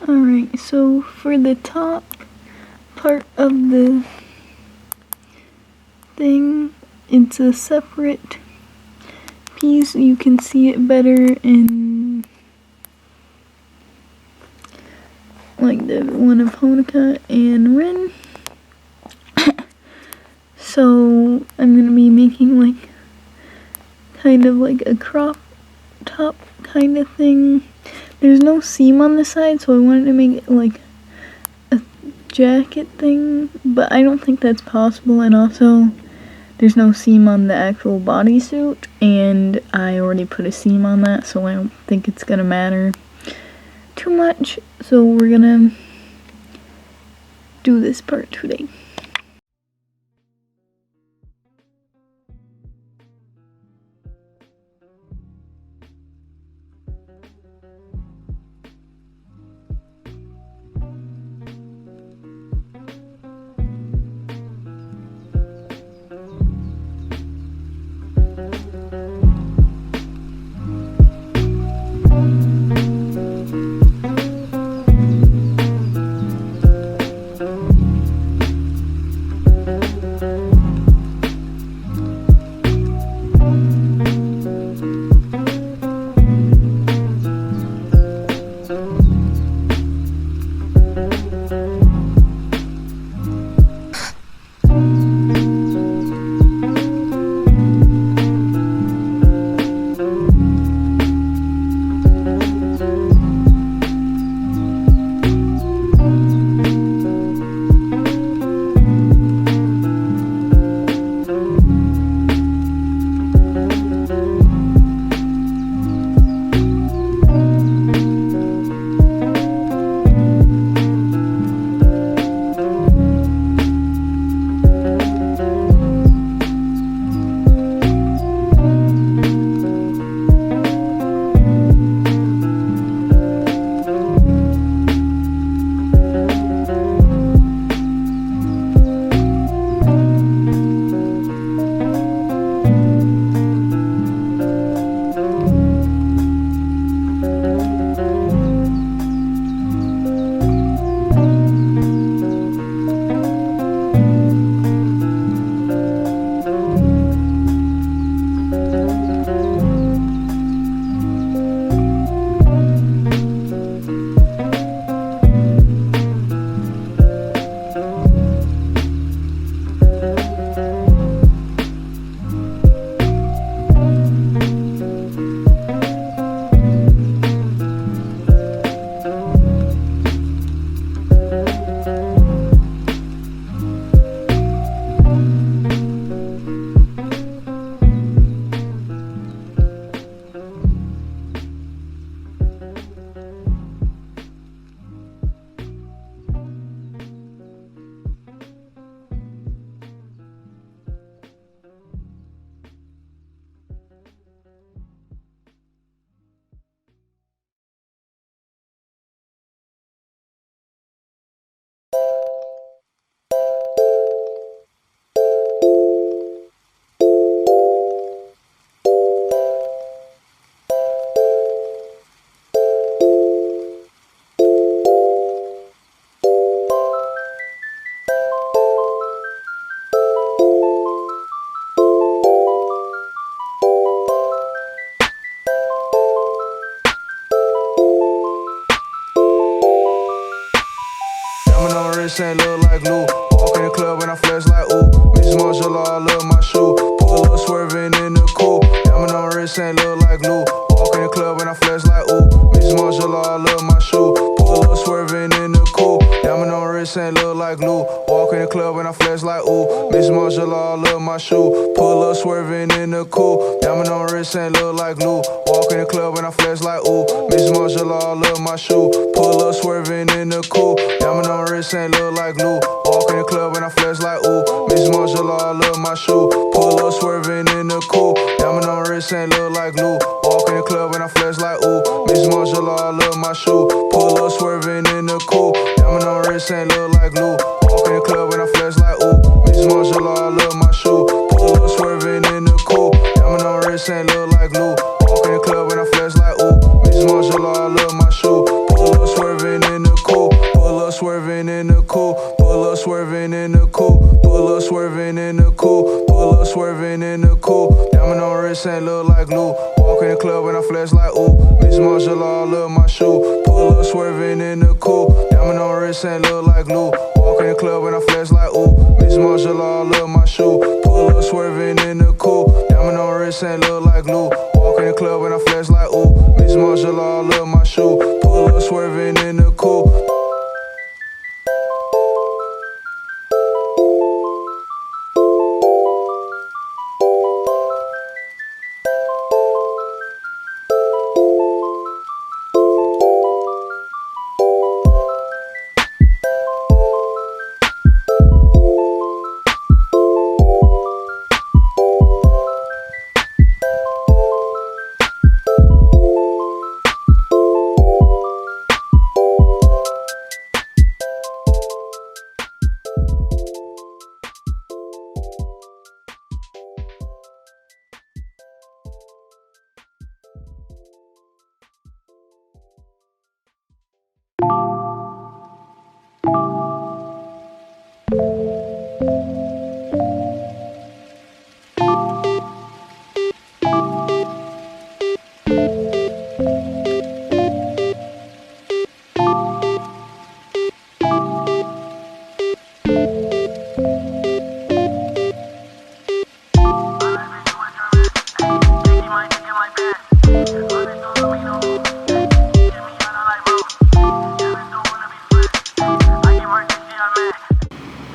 Alright, so for the top part of the thing, it's a separate piece. You can see it better in like the one of Honoka and Rin. So I'm gonna be making like kind of like a crop top kind of thing. There's no seam on the side, so I wanted to make it like a jacket thing, but I don't think that's possible. And also there's no seam on the actual bodysuit, and I already put a seam on that, so I don't think it's gonna matter too much. So we're gonna do this part today. wrist ain't look like glue. Walk in the club and I flex like ooh. Miss Marshall, I love my shoe. Put a little swerving in the cool. Diamond on my wrist ain't look like glue. Walk in the club and I flex like ooh. Miss Marshall, I love my shoe. Put a little swerving in the cool. Diamond on my wrist ain't look like glue. Walk in the club and I flex like ooh. Miss Marshall, I love my shoe. Put a little swerving in the cool. Diamond on my wrist ain't look like glue. Walk in the club and I flex like ooh. Miss Marshall, I love my shoe. Put a little swerving in the cool. Diamond on my wrist ain't look like glue. Walk in the club and I flex like ooh. Miss Marshall, I love my shoe. Put a little swerving in the cool. Diamond on my wrist ain't look like glue. Walk in the club and I flex like ooh. Miss Marshall, I love my shoe. Put a little swerving in the cool. Diamond on my wrist ain't look like glue. Walk in the club and I flex like ooh. Miss Marshall, I love my shoe. Put a little swerving in the cool. Diamond on my wrist ain't look like glue. Walk in the club and I flex like ooh. Miss Marshall, I love my shoe. Put a little swerving in the wrist ain't look like glue. Walk in the club and I flex like ooh. Miss Marshall all up my shoe. Pull up swerving in the coupe. Diamond on wrist ain't look like glue. Walk in the club and I flex like ooh. Miss Marshall all up my shoe. Pull up swerving in the coupe. Diamond on wrist ain't look like glue. Walk in the club and I flex like ooh. Miss Marshall all up my shoe. Pull up swerving in the coupe.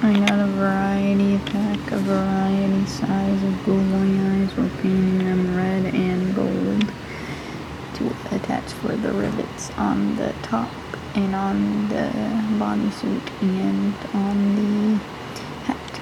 I got a variety pack, a variety size of glue eyes. We're painting them red and gold to attach for the rivets on the top and on the bodysuit and on the hat.